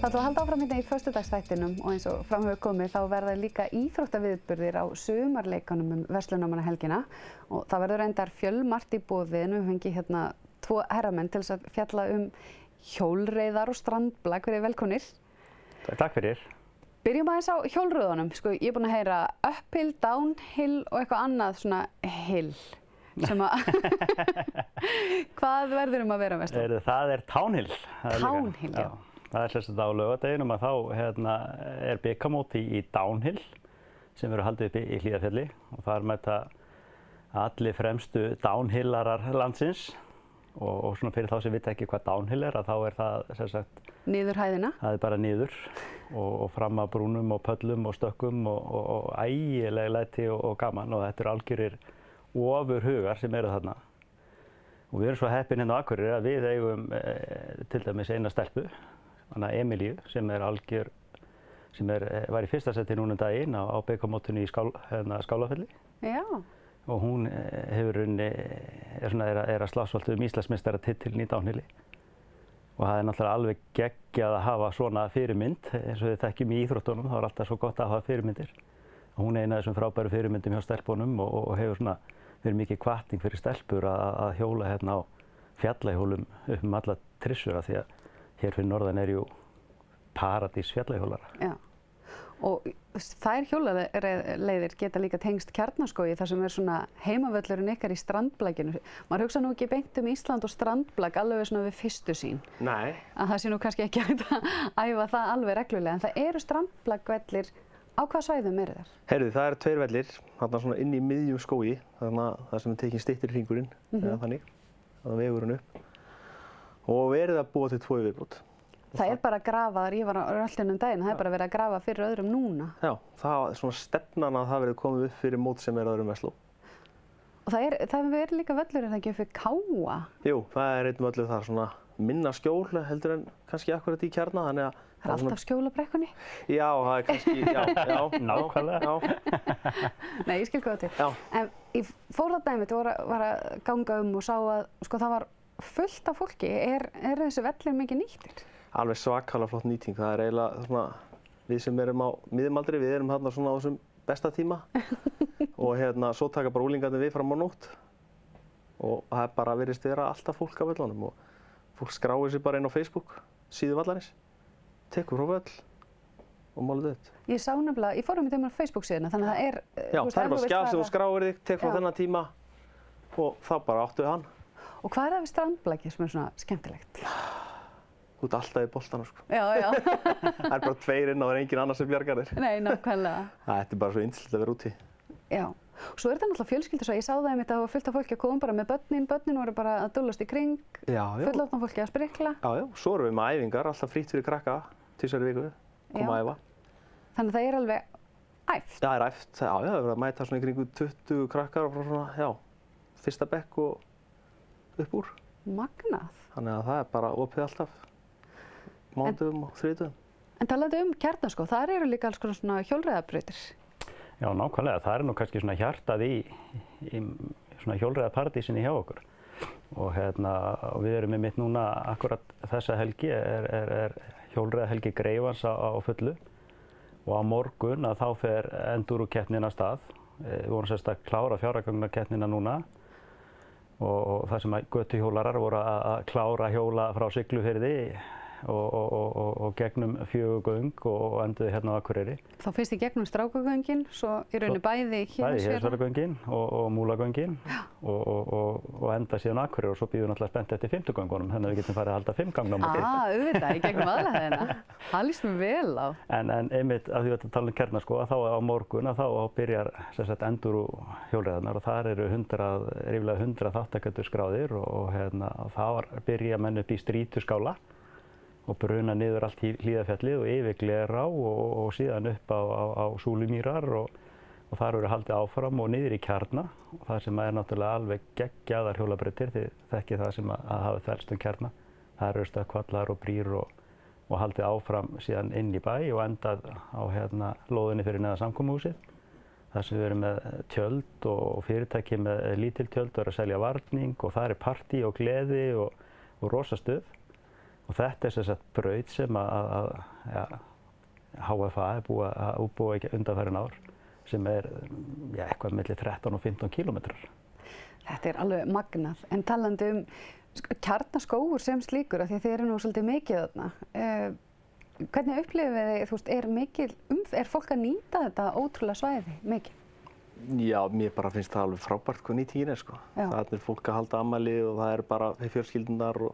Það ætlum að halda áfram hérna í föstudagsþættinum og eins og fram hefur komið þá verða líka íþróttaviðburðir á sumarleikunum verslunarmannahelgina og það verður reyndar fjölmargt í boði en við fengið hérna 2 herramenn til þess að fjalla hjólreiðar og strandblak. Verið velkomnir. Takk fyrir. Byrjum aðeins á hjólreiðunum. Sko, ég er búin að heyra uphill, downhill og eitthvað annað svona hill. Sem að hvað verður að vera mest? Það er townhill. Townhill, já. Það er sérstaklega á laugardeginum að þá er bikarmót í downhill sem verður haldið upp í Hlíðarfjalli og þar mæta allir fremstu downhillarar landsins og svona fyrir þá sem vita ekki hvað downhill að þá er það sérstaklega niður hæðina. Það er bara niður og fram að brúnum og pöllum og stökkum og ægilega læti og gaman og þetta eru algjörir ofurhugar sem eru þarna. Og við erum svo heppin hérna á Akureyri að við eigum til dæmis eina stelpu, Emilíu, sem er algjör, sem var í fyrsta seti núna daginn á bikarmótinu í Skálafelli. Já. Og hún hefur er að slásvalt Íslandsmeistaratitilinn í downhilli. Og það er náttúrulega alveg geggjað að hafa svona fyrirmynd, eins og við þekkjum í íþróttunum, þá er alltaf svo gott að hafa fyrirmyndir. Hún er eina af þessum frábæru fyrirmyndum hjá stelpunum og hefur svona verið mikið hvatning fyrir stelpur að hjóla hérna á fjallahjólum upp alla trissur af því að hér fyrir norðan er jú paradís fjallahjólara. Já. Og þær hjólaleiðir geta líka tengst Kjarnaskógi þar sem er svona heimavöllurinn ykkar í strandblakinu. Maður hugsa nú ekki beint Ísland og strandblak alveg svona við fyrstu sín. Nei. Að það sé nú kannski ekki hægt að æfa það alveg reglulega en það eru strandblakvellir. Á hvaða svæðum eru þær? Heyrðu, það eru 2 vellir, þarna svona inn í miðjum skógi, þar sem er tekinn styttri hringurinn, eða þannig, vegurinn upp. Og verið að búa til 2 viðbót. Það er bara að grafa, ég var á röltinum daginn, það er bara verið að grafa fyrir öðrum núna. Já, það er svona stefnan að það verið komið upp fyrir mót sem er öðrum Versló. Og það verið líka völlur, er það ekki upp fyrir Káa? Jú, það er einn völlur þar svona minna skjól heldur en kannski akkurat í Kjarna, þannig að það er alltaf skjól á brekkunni? Já, það er kannski, já, nákvæmlega. Nei, ég skil hvað til. Já. En í fórhaldnæmið var að ganga og sá að sko, það var fullt af fólki. Er þessi vellir mikið nýttir? Alveg svakalega flott nýting. Það er eiginlega svona, við sem erum á miðjumaldri, við erum þarna svona á þessum besta tíma og svo taka bara unglingarnir við fram á nótt og það er bara virðist vera alltaf fólk á völlunum og fólk skráir sig bara inn á Facebook, síðu vallarins. Tekur frá völl og málið upp. Ég sá nefnilega, ég fór á Facebook síðuna, þannig að það er... Já, það er bara skjal sem þú skráir þig, tek frá þennan tíma og þá bara áttu hann. Og hvað er það við strandblaki sem er svona skemmtilegt? Þú ert alltaf í boltanum, sko. Já, já. Það er bara 2 inn og það er engin annar sem bjargar þér. Nei, nákvæmlega. Þetta er bara svo yndislegt að vera úti. Já. Svo er þetta náttúrulega fjölskyldur, ég sá það einmitt að það var fullt af fólki að koma bara með börnin voru bara að dullast í kring, fullorðna fólki að sprikla. Já, já, svo erum við með æfingar, alltaf frítt fyrir krakka, 2 í viku, koma að æfa. Þannig að það er alveg æft? Það er æft, já, það er verið að mæta svona í kringu 20 krakkar frá svona, já, 1. bekk og upp úr. Magnað. Þannig að það er bara opið alltaf, mánudögum og þriðjudögum. En talandi Kjarnaskóg, þar eru líka alls konar svona hjólreiðabrautir. Já, nákvæmlega. Það er nú kannski svona hjartað í svona hjólreiðaparadísinni hjá okkur. Og við erum einmitt núna akkurat þessa helgi er hjólreiðahelgi Greifans á fullu og á morgun að þá fer endúrukeppnin af stað. Við vorum sérst að klára fjárhagagnakeppnina núna og það sem götuhjólarar voru að klára hjóla frá Siglufirði og gegnum 4 göng og enduðu hérna á Akureyri. Þá fyrst í gegnum Strákagöngin, svo í rauninni bæði Héðinsfjarðargöngin og Múlagöngin og enda síðan á Akureyri og svo býðum við náttúrulega spennt eftir 5. göngunum, þannig að við getum farið að halda 5 gangna á móti. Auðvitað, í gegnum aðalhæðina. Það líst mér vel á. En einmitt, að því að tala um Kjarnaskóg, að þá á morgun að þá byrjar endúru hjólreiðarnar og þar eru ríflega 100 þátttakendur skráðir og þar byrja menn upp í Strýtuskála og bruna niður allt Hlíðarfjallið og yfir Glerá og síðan upp á Súlumýrar og þar eru haldið áfram og niður í Kjarna og það sem er náttúrulega alveg geggjaðar hjólabrautir, þið þekkið það sem að hafa þelst Kjarna. Það eru stökkvallar og brýr og haldið áfram síðan inn í bæ og endað á lóðinni fyrir neðan samkomuhúsið. Þar sem við erum með tjöld og fyrirtæki með lítil tjöld og eru að selja varning og það er partí og gleði og rosa stuð. Og þetta sem sagt braut sem HFA er búið að útbúa undanfarin ár sem eitthvað milli 13 og 15 kílómetrar. Þetta er alveg magnað. En talandi kjarnaskógur sem slíkur, af því að þið eru nú svolítið mikið þarna. Hvernig upplifið þið, þú veist, er fólk að nýta þetta ótrúlega svæði mikið? Já, mér bara finnst það alveg frábært hvað nýtingin er, sko. Það er fólk að halda afmæli og það er bara fjölskyldunar og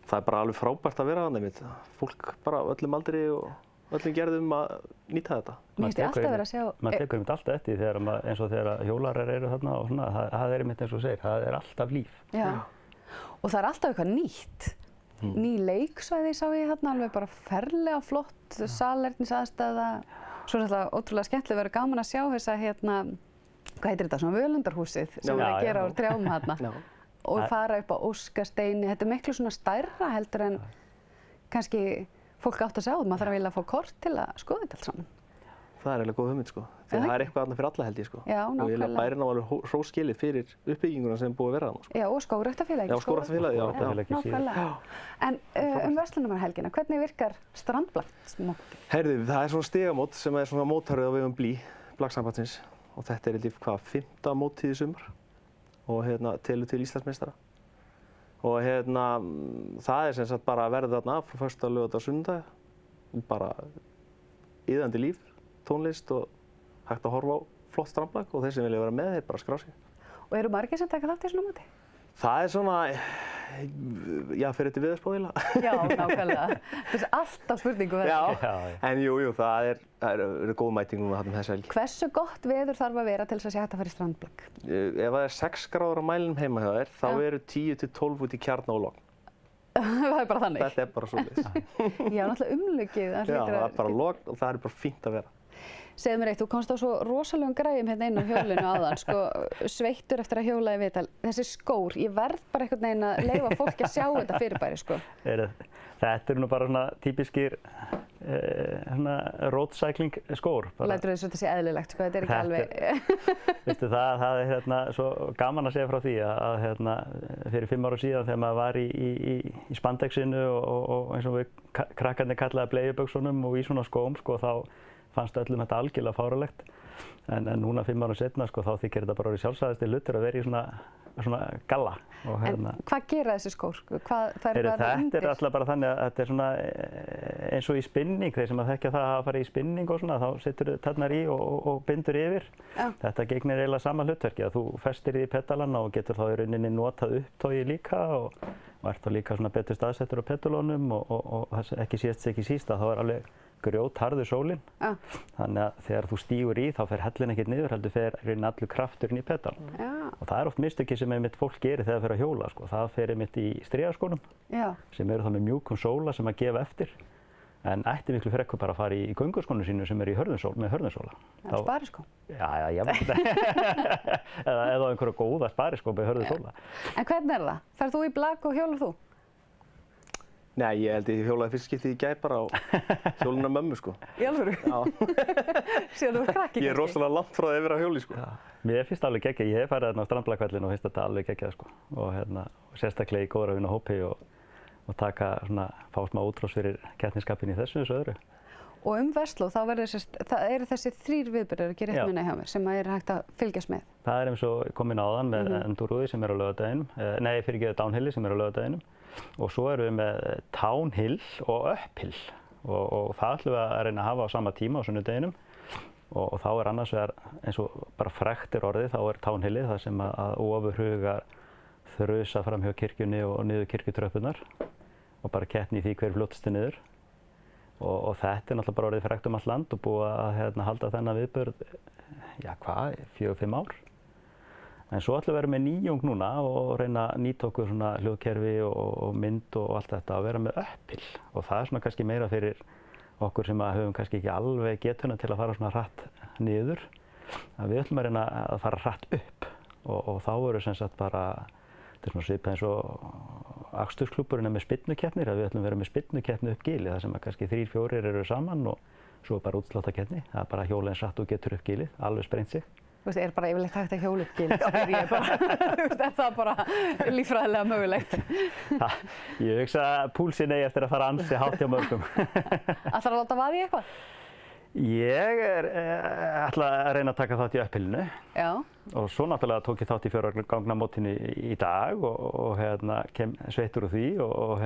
það er bara alveg frábært að vera þarna einmitt. Fólk bara öllum aldri og öllum gerðum að nýta þetta. Mér finnst ég alltaf verið að sjá... Man tekur einmitt alltaf eftir þegar eins og þegar hjólarar eru þarna og svona, það er einmitt eins og segir, það er alltaf líf. Já. Og það er alltaf eitthvað nýtt. Ný leiksvæði sá ég þarna, alveg bara ferlega flott, salernisaðstæða. Svo er þetta ótrúlega skemmtilega verið gaman að sjá þessa hvað heitir þetta, svona völundarhúsið sem er að gera úr trjám þarna. Og fara upp á Óskasteini. Þetta er miklu svona stærra heldur en kannski fólk átt að sjá. Maður þarf að fá kort til að skoða þetta allt saman. Það er eiginlega góð hugmynd, sko. Þegar það er eitthvað þarna fyrir alla, held ég, sko. Já, nákvæmlega. Og eiginlega bærinn á alveg hróskilið fyrir uppbygginguna sem búið að vera þarna, sko. Já, og skógræktarfélagið. Já, skógræktarfélagið, já. Nákvæmlega. En verslunarmannahelgina, hvernig virkar strandblagsmótið? Heyrðu, það er svona stigamót sem er svona mótaröð á vegum BLÍ, Blagsambandsins. Og þetta er hvað, 5. mótið í sumar. Og telur til Íslandsmeistara. Og það er sem sagt bara að verða þarna frá föstudag, laugardag, sunnudag. Bara iðandi líf, tónlist og hægt að horfa á flott strandblag og þeir sem vilja vera með þeir bara skrá sig. Og eru margir sem taka þátt í svona móti? Það er svona, já, fyrir þetta viðarspáðila. Já, nákvæmlega. Það er alltaf spurningu verið. Já, en jú, það er góð mæting núna þarna þessa helgi. Hversu gott veður þarf að vera til þess að sé hægt að fara í strandblag? Ef það er 6 gráður á mælinum heima hjá þér, þá eru 10 til 12 út í Kjarná og logn. Það er bara þannig? Þetta er bara svoleiðis. Já, náttúrulega umlukið. Já, það er bara logn og það er bara fínt að vera. Segðu mér eitt, þú komst á svo rosalegum græjum hérna inn á hjólinu áðan, sko, sveittur eftir að hjóla í viðtal. Þessi skór, ég verð bara einhvern veginn að leyfa fólki að sjá þetta fyrirbæri, sko. Þetta nú bara svona típiskir road cycling skór. Lætur þau þetta sé eðlilegt, sko, þetta er ekki alveg... Veistu, það er svo gaman að segja frá því að fyrir 5 ára síðan þegar maður var í spandexinu og eins og við krakkarnir kallaði bleiuböksunum og í svona skóm, sko, þá fannst öllum þetta algjörlega fáránlegt. En núna 5 árum setna, sko, þá þykir þetta bara sjálfsagðasti hlutur að vera í svona galla. En hvað gera þessi skór? Þetta er alltaf bara þannig að þetta er svona eins og í spinning, þeir sem að þekkja það að fara í spinning og svona, þá setur þú tærnar í og bindur yfir. Já. Þetta gegnir eiginlega sama hlutverki, að þú festir í pedalana og getur þá í rauninni notað upptogi líka og ert þá líka svona betur staðsettur á pedalónum og ekki síst að þá er alveg grjótharður sólinn. Ja. Þannig að þegar þú stígur í þá fer hellin ekkert niður, heldur fer allur krafturinn í pedal. Ja. Og það er oft mistökið sem einmitt fólk gerir þegar það fer að hjóla, sko. Það fer einmitt í strigaskónum, ja, sem eru þá með mjúkum sóla sem að gefa eftir. En ætti miklu frekar bara að fara í gönguskónum sínum sem eru með hörðunsóla. Eða spariskó? Já, eða einhverja góða spariskó með hörðunsóla. En hvernig er það? Ferð þú í blak og hjólar þú? Nei, ég held ég hjólaði fyrst skiptið í gær bara á hjólinu af mömmu, sko. Í alvöru? Já. Síðan þú ert krakki kannski? Ég er rosalega langt frá að vera á hjóli, sko. Já. Mér finnst alveg geggjað. Ég hef farið þarna á strandblakvellinu og finnst þetta alveg geggjað, sko. Og sérstaklega í góðra vinahópi og taka fá smá útrás fyrir keppnisskapinn í þessu öðru. Og Versló, þá eru þessi 3 viðburðir, ekki rétt minna hjá mér, sem er hægt að fylgjast með. Það er eins og komin áðan með Endurúi sem er á laugardeginum, Downhilli sem er á laugardeginum. Og svo erum við með Townhill og Uphill og það ætlum við að reyna að hafa á sama tíma á sunnudeginum og þá er annars vegar eins og bara frekt er orðið, þá er Townhillið það sem að ofurhugar þrusa fram hjá kirkjunni og niður kirkjutröppunar og bara keppni í því hver fljótasti niður og þetta er náttúrulega bara orðið frekt all land og búið að halda þennan viðburð, 4-5 ár. En svo ætlum við að vera með nýjung núna og reyna að nýta okkur svona hljóðkerfi og mynd og allt þetta og vera með Uphill. Og það er svona kannski meira fyrir okkur sem höfum kannski ekki alveg getuna til að fara svona hratt niður. Við ætlum að reyna að fara hratt upp og þá eru sem sagt bara, þetta er svona svipað eins og akstursklúbburinn er með spyrnukeppnir, að við ætlum að vera með spyrnukeppni upp gilið, þar sem að kannski 3-4 eru saman og svo bara útsláttakeppni. Það er bara hjóla eins hratt og getur upp gilið, alveg sprengt sig. Þú veist, bara yfirleitt hægt að hjóla upp gil, spyr ég bara. Þú veist, er það bara líffræðilega mögulegt? Ég hugsa að púlsinn eigi eftir að fara ansi hátt hjá mörgum. Ætlarðu að láta vaða í eitthvað? Ég ætla að reyna að taka þátt í upphilinu. Já. Og svo náttúrulega tók ég þátt í 4 gangna mótinu í dag og kem sveittur úr því og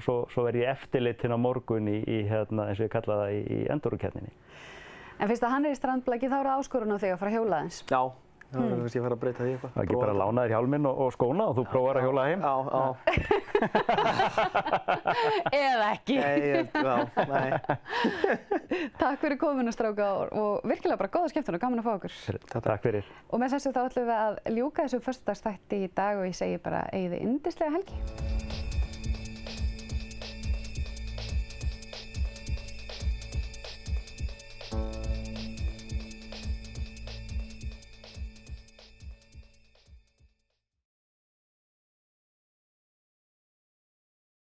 svo verð ég eftirlitinn á morgun í eins og ég kalla það í endurúrkeppninni. En fyrst að hann í strandblaki þá það áskorun á þig að fara að hjóla aðeins? Já, það er kannski að fara að breyta því eitthvað. Það ekki bara að lána þér hjálminn og skóna og þú prófar að hjóla heim? Já. Eða ekki? Nei. Takk fyrir komuna, strákar, og virkilega bara góða skemmtun og gaman að fá okkur. Takk fyrir. Og með þessu þá ætlum við að ljúka þessu föstudagsþætti í dag og ég segi bara eigið þið yndislega helgi.